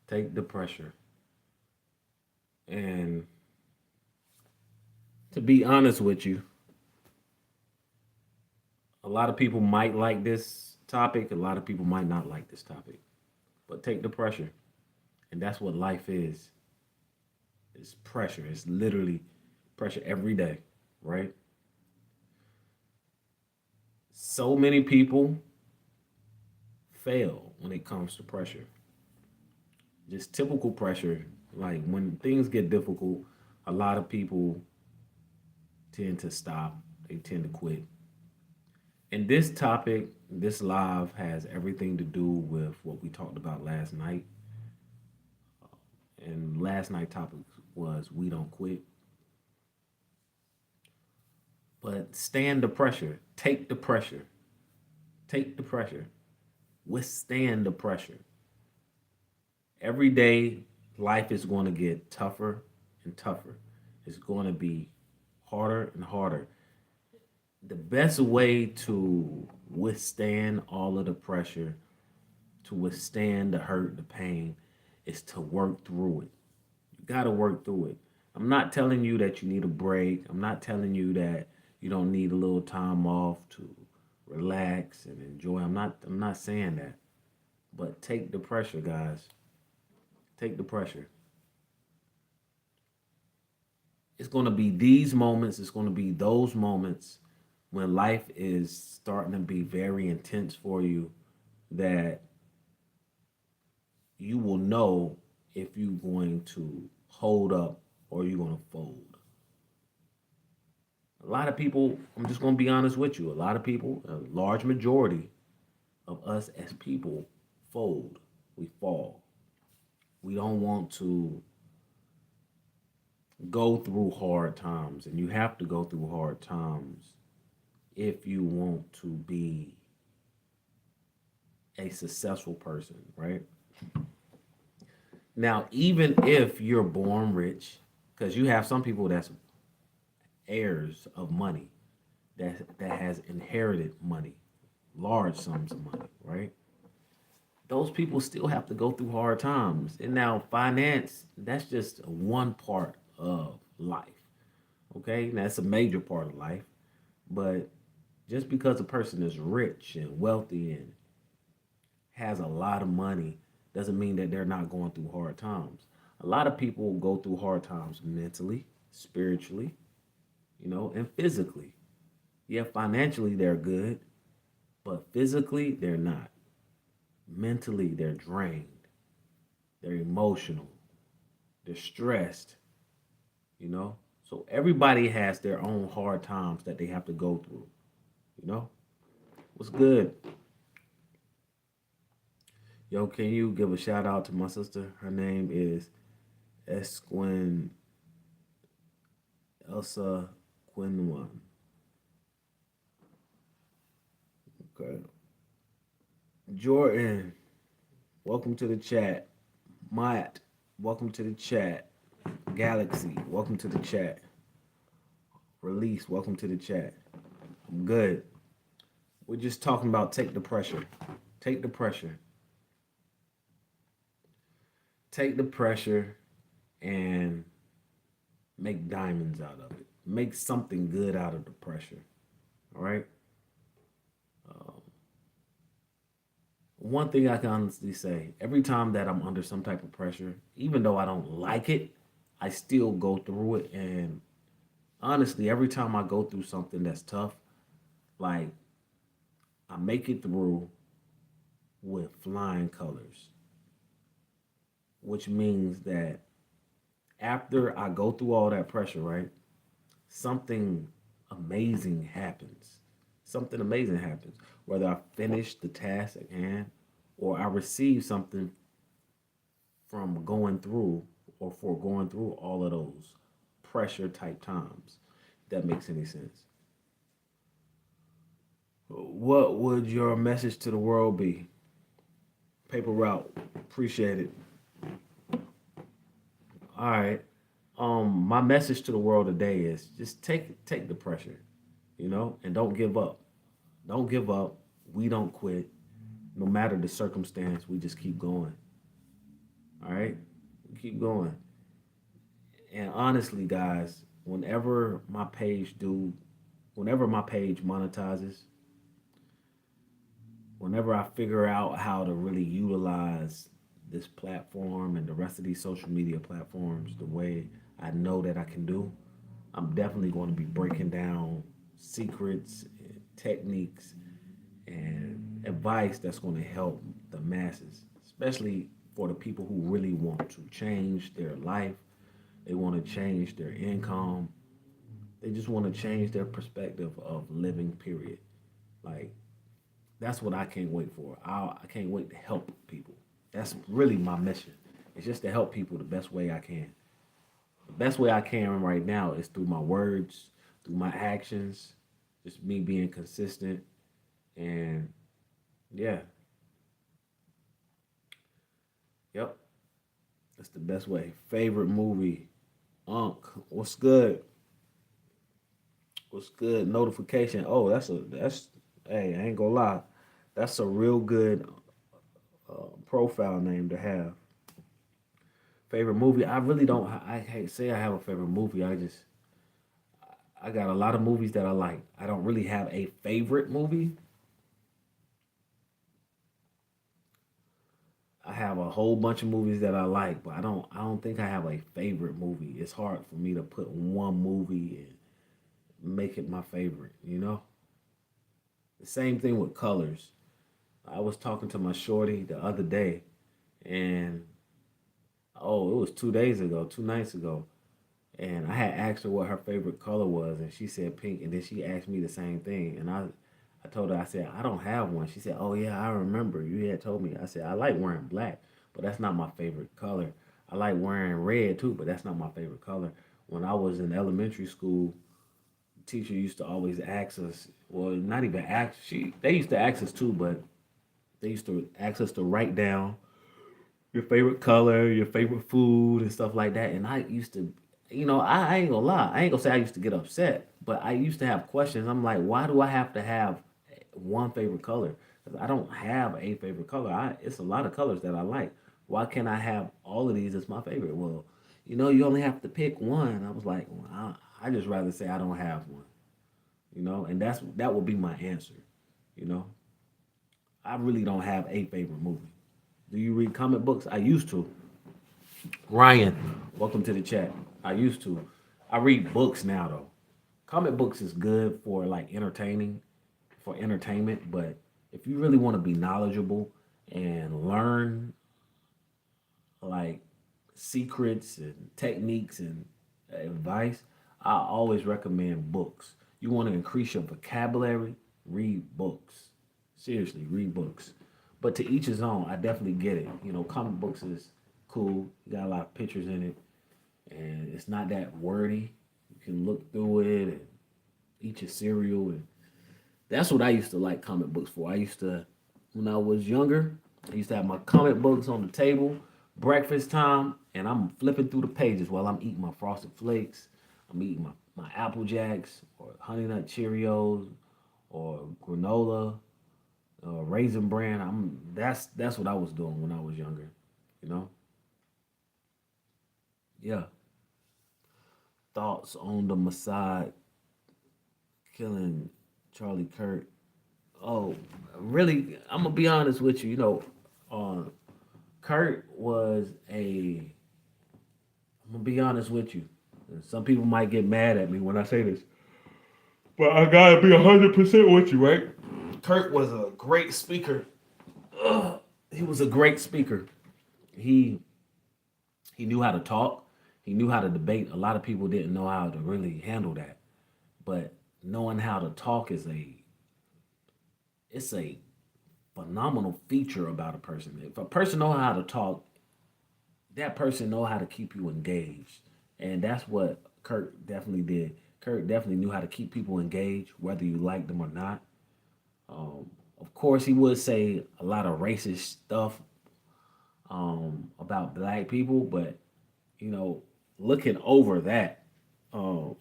Take the pressure. And to be honest with you, a lot of people might like this topic, a lot of people might not like this topic. But take the pressure. And that's what life is. It's pressure. It's literally pressure every day, right? So many people fail when it comes to pressure. Just typical pressure. Like when things get difficult, a lot of people tend to stop, they tend to quit. And this topic, this live has everything to do with what we talked about last night. And last night topic was we don't quit, but stand the pressure, take the pressure, take the pressure, withstand the pressure. Every day, life is going to get tougher and tougher. It's going to be harder and harder. The best way to withstand all of the pressure, to withstand the hurt, the pain, is to work through it. You got to work through it. I'm not telling you that you need a break. I'm not telling you that you don't need a little time off to relax and enjoy. I'm not saying that. But take the pressure, guys. Take the pressure. It's going to be these moments, it's going to be those moments when life is starting to be very intense for you that you will know if you're going to hold up or you're going to fold. A lot of people, I'm just going to be honest with you, a lot of people, a large majority of us as people fold. We fall. We don't want to go through hard times, and you have to go through hard times if you want to be a successful person, right? Now, even if you're born rich, because you have some people that's heirs of money, that has inherited money, large sums of money, right? Those people still have to go through hard times. And now finance, that's just one part of life. Okay? That's a major part of life. But just because a person is rich and wealthy and has a lot of money doesn't mean that they're not going through hard times. A lot of people go through hard times mentally, spiritually, and physically. Yeah, financially they're good, but physically they're not. Mentally they're drained. They're emotional. They're stressed, you know? So everybody has their own hard times that they have to go through, you know? What's good? Yo, can you give a shout out to my sister? Her name is Esquin Elsa Quinwan. Okay. Jordan, welcome to the chat. Matt, welcome to the chat. Galaxy, welcome to the chat. Release, welcome to the chat. I'm good. We're just talking about take the pressure. Take the pressure. Take the pressure and make diamonds out of it. Make something good out of the pressure. All right. One thing I can honestly say, every time that I'm under some type of pressure, even though I don't like it, I still go through it. And honestly, every time I go through something that's tough, like I make it through with flying colors, which means that after I go through all that pressure, right, something amazing happens. Something amazing happens. Whether I finish the task at hand or I receive something from going through or for going through all of those pressure type times. If that makes any sense. What would your message to the world be? Paper route. Appreciate it. All right. My message to the world today is just take the pressure, and don't give up. Don't give up. We don't quit. No matter the circumstance, we just keep going. All right, keep going. And honestly, guys, whenever my page monetizes, whenever I figure out how to really utilize this platform and the rest of these social media platforms the way I know that I can do, I'm definitely going to be breaking down secrets, and techniques, and advice that's going to help the masses, especially for the people who really want to change their life. They want to change their income. They just want to change their perspective of living, period. Like, that's what I can't wait for. I can't wait to help people. That's really my mission. It's just to help people the best way I can. The best way I can right now is through my words, through my actions, just me being consistent. And yeah, yep, that's the best way. Favorite movie, Unc, what's good? What's good? Notification. Oh, that's hey, I ain't gonna lie, that's a real good profile name to have. Favorite movie? I really don't. I can't say I have a favorite movie. I got a lot of movies that I like. I don't really have a favorite movie. I have a whole bunch of movies that I like, but I don't think I have a favorite movie. It's hard for me to put one movie and make it my favorite, you know? The same thing with colors. I was talking to my shorty the other day, and oh, it was 2 days ago, 2 nights ago. And I had asked her what her favorite color was, and she said pink. And then she asked me the same thing, and I told her, I said I don't have one. She said, "Oh yeah, I remember you had told me." I said I like wearing black, but that's not my favorite color. I like wearing red too, but that's not my favorite color. When I was in elementary school, the teacher used to always ask us. Well, not even ask. They used to ask us too, but they used to ask us to write down your favorite color, your favorite food, and stuff like that. And I used to, I ain't gonna lie, I ain't gonna say I used to get upset, but I used to have questions. I'm like, why do I have to have one favorite color? 'Cause I don't have a favorite color. It's a lot of colors that I like. Why can't I have all of these as my favorite? Well, you only have to pick one. I was like, well, I just rather say I don't have one, and that would be my answer. You know, I really don't have a favorite movie. Do you read comic books? I used to. Ryan, welcome to the chat. I used to. I read books now though. Comic books is good for like for entertainment, but if you really want to be knowledgeable and learn like secrets and techniques and advice, I always recommend books. You want to increase your vocabulary, read books. Seriously, read books. But to each his own, I definitely get it. Comic books is cool. You got a lot of pictures in it, and it's not that wordy. You can look through it and eat your cereal, and that's what I used to like comic books for. When I was younger, I used to have my comic books on the table, breakfast time, and I'm flipping through the pages while I'm eating my Frosted Flakes. I'm eating my Apple Jacks or Honey Nut Cheerios or granola Raisin Bran. That's what I was doing when I was younger. You know. Yeah. Thoughts on the Mossad killing Charlie Kirk? Oh, really? I'm gonna be honest with you. Uh, Kurt was a. I'm gonna be honest with you. Some people might get mad at me when I say this, but I gotta be 100% with you, right? Kurt was a great speaker. He was a great speaker. He he knew how to talk. He knew how to debate. A lot of people didn't know how to really handle that, but knowing how to talk is a phenomenal feature about a person. If a person know how to talk, that person know how to keep you engaged, and that's what Kurt definitely did. Kurt definitely knew how to keep people engaged, whether you liked them or not. Of course, he would say a lot of racist stuff about black people, but you know, looking over that, um,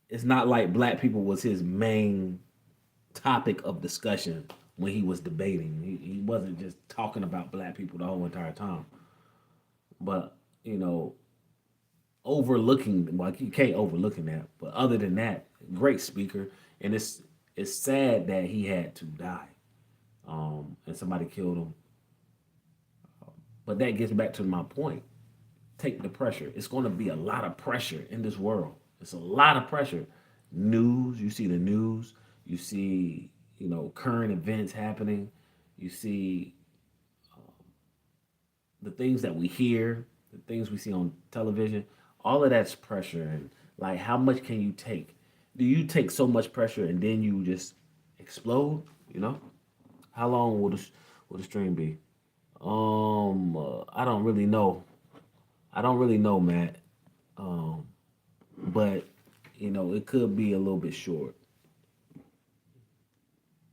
it's not like black people was his main topic of discussion when he was debating. He wasn't just talking about black people the whole entire time. But you know, overlooking, well, you can't overlooking that. But other than that, great speaker, and it's sad that he had to die. And somebody killed him. But that gets back to my point. Take the pressure. It's going to be a lot of pressure in this world. It's a lot of pressure. News, you see the news, you see, current events happening, you see the things that we hear, the things we see on television. All of that's pressure. And like, how much can you take? Do you take so much pressure and then you just explode? You know, how long will the stream be? I don't really know. I don't really know, Matt. Um, but it could be a little bit short.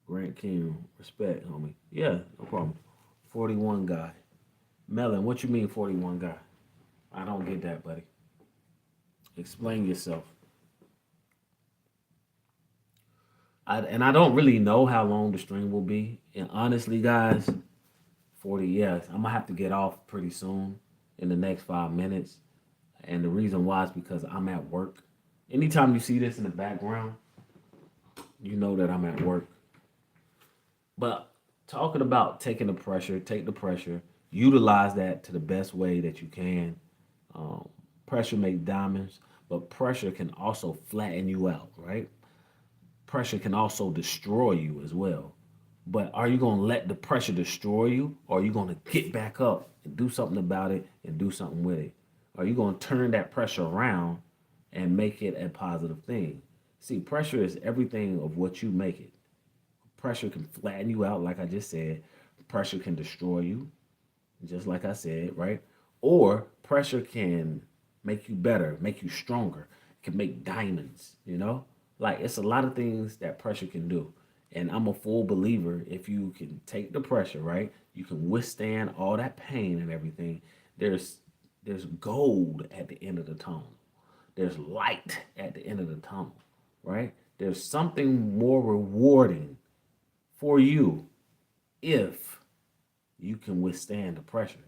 Grant King, respect, homie. Yeah, no problem. 41 guy. Melon, what you mean 41 guy? I don't get that, buddy. Explain yourself. And I don't really know how long the stream will be. And honestly, guys, 40, yes, I'm gonna have to get off pretty soon in the next 5 minutes. And the reason why is because I'm at work. Anytime you see this in the background, you know that I'm at work. But talking about taking the pressure, take the pressure, utilize that to the best way that you can. Um, Pressure makes diamonds, but pressure can also flatten you out, right? Pressure can also destroy you as well. But are you going to let the pressure destroy you, or are you going to get back up and do something about it and do something with it? Are you going to turn that pressure around and make it a positive thing? See, pressure is everything of what you make it. Pressure can flatten you out, like I just said. Pressure can destroy you, just like I said, right? Or pressure can make you better, make you stronger, can make diamonds, Like it's a lot of things that pressure can do. And I'm a full believer if you can take the pressure, right? You can withstand all that pain and everything. There's there's gold at the end of the tunnel. There's light at the end of the tunnel, right? There's something more rewarding for you if you can withstand the pressure.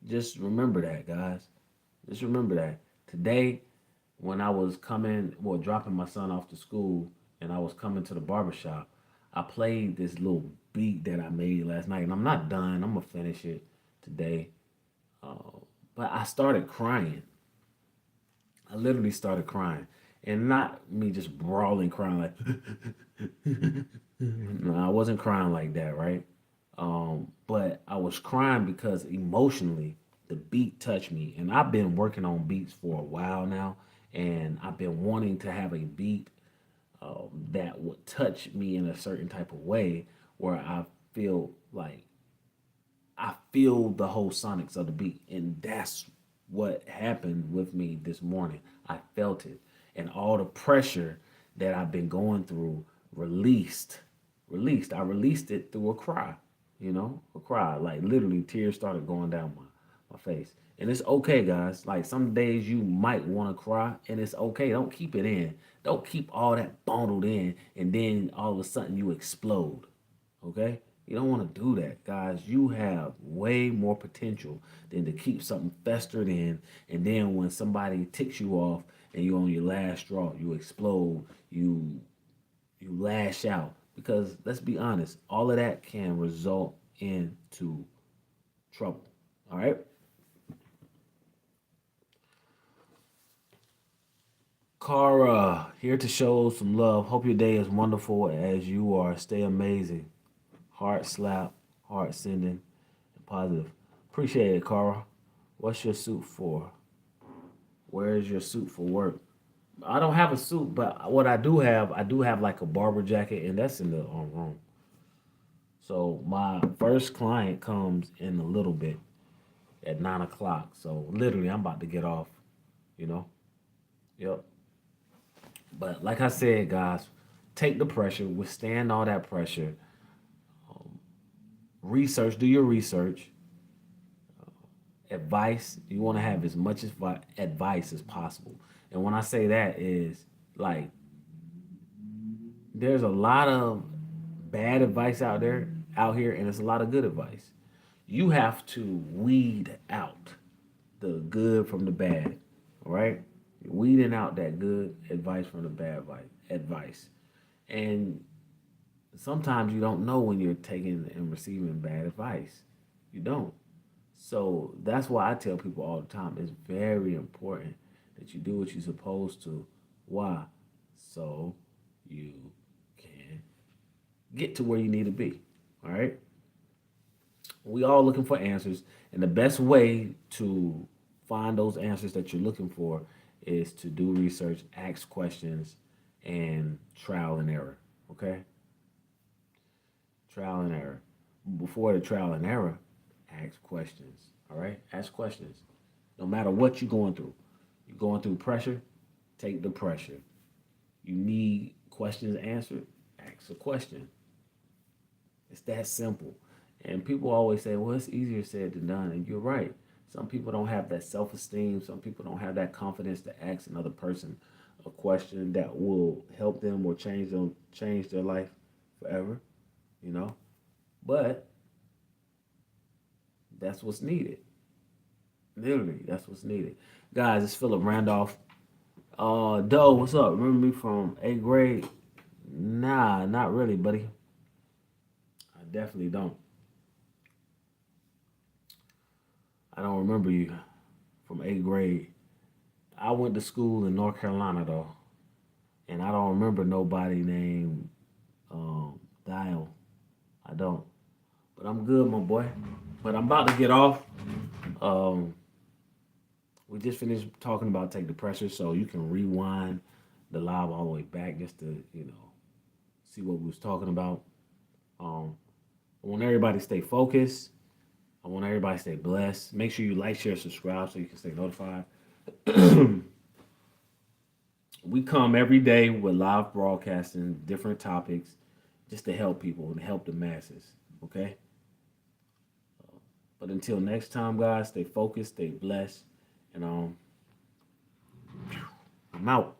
Just remember that, guys. Just remember that. Today, when I was dropping my son off to school and I was coming to the barbershop, I played this little beat that I made last night. And I'm not done. I'm going to finish it today. Uh, but I started crying. I literally started crying. And not me just brawling, crying like, no, I wasn't crying like that, right? But I was crying because emotionally the beat touched me. And I've been working on beats for a while now. And I've been wanting to have a beat that would touch me in a certain type of way where feel like I feel the whole sonics of the beat. And that's what happened with me this morning. I felt it. And all the pressure that I've been going through released. Released. I released it through a cry, a cry. Like literally tears started going down my face. And it's okay, guys. Like some days you might want to cry, and it's okay. Don't keep it in. Don't keep all that bundled in, and then all of a sudden you explode. Okay? You don't want to do that, guys. You have way more potential than to keep something festered in, and then when somebody ticks you off and you're on your last straw, you explode, you lash out. Because let's be honest, all of that can result into trouble. All right? Cara, here to show some love. Hope your day is wonderful as you are. Stay amazing. Heart slap, heart sending, and positive. Appreciate it, Cara. What's your suit for? Where is your suit for work? I don't have a suit, but what I do have like a barber jacket, and that's in the room. So my first client comes in a little bit at 9 o'clock. So literally, I'm about to get off. You know. Yep. But like I said, guys, take the pressure, withstand all that pressure. Research, do your research. Advice, you want to have as much advice as possible. And when I say that is like there's a lot of bad advice out here, and there's a lot of good advice. You have to weed out good from the bad. All right, you're weeding out that good advice from the bad advice, and sometimes you don't know when you're taking and receiving bad advice. You don't. So that's why I tell people all the time it's very important that you do what you're supposed to. Why? So you can get to where you need to be. All right? We all looking for answers, and the best way to find those answers that you're looking for is to do research, ask questions, and trial and error. Okay? Trial and error. Before the trial and error, ask questions. All right? Ask questions. No matter what you're going through. You're going through pressure, take the pressure. You need questions answered, ask a question. It's that simple. And people always say, well, it's easier said than done. And you're right. Some people don't have that self esteem. Some people don't have that confidence to ask another person a question that will help them or change their life forever, you know? But that's what's needed. Literally, that's what's needed. Guys, it's Philip Randolph. Doe, what's up? Remember me from 8th grade? Nah, not really, buddy. I definitely don't. I don't remember you from 8th grade. I went to school in North Carolina though, and I don't remember nobody named Dial. I don't. But I'm good, my boy. But I'm about to get off. Um, we just finished talking about Take the Pressure, so you can rewind the live all the way back just to, see what we was talking about. I want everybody to stay focused. I want everybody to stay blessed. Make sure you like, share, subscribe so you can stay notified. We come every day with live broadcasting, different topics, just to help people and help the masses. Okay? But until next time, guys, stay focused, stay blessed, and I'm out.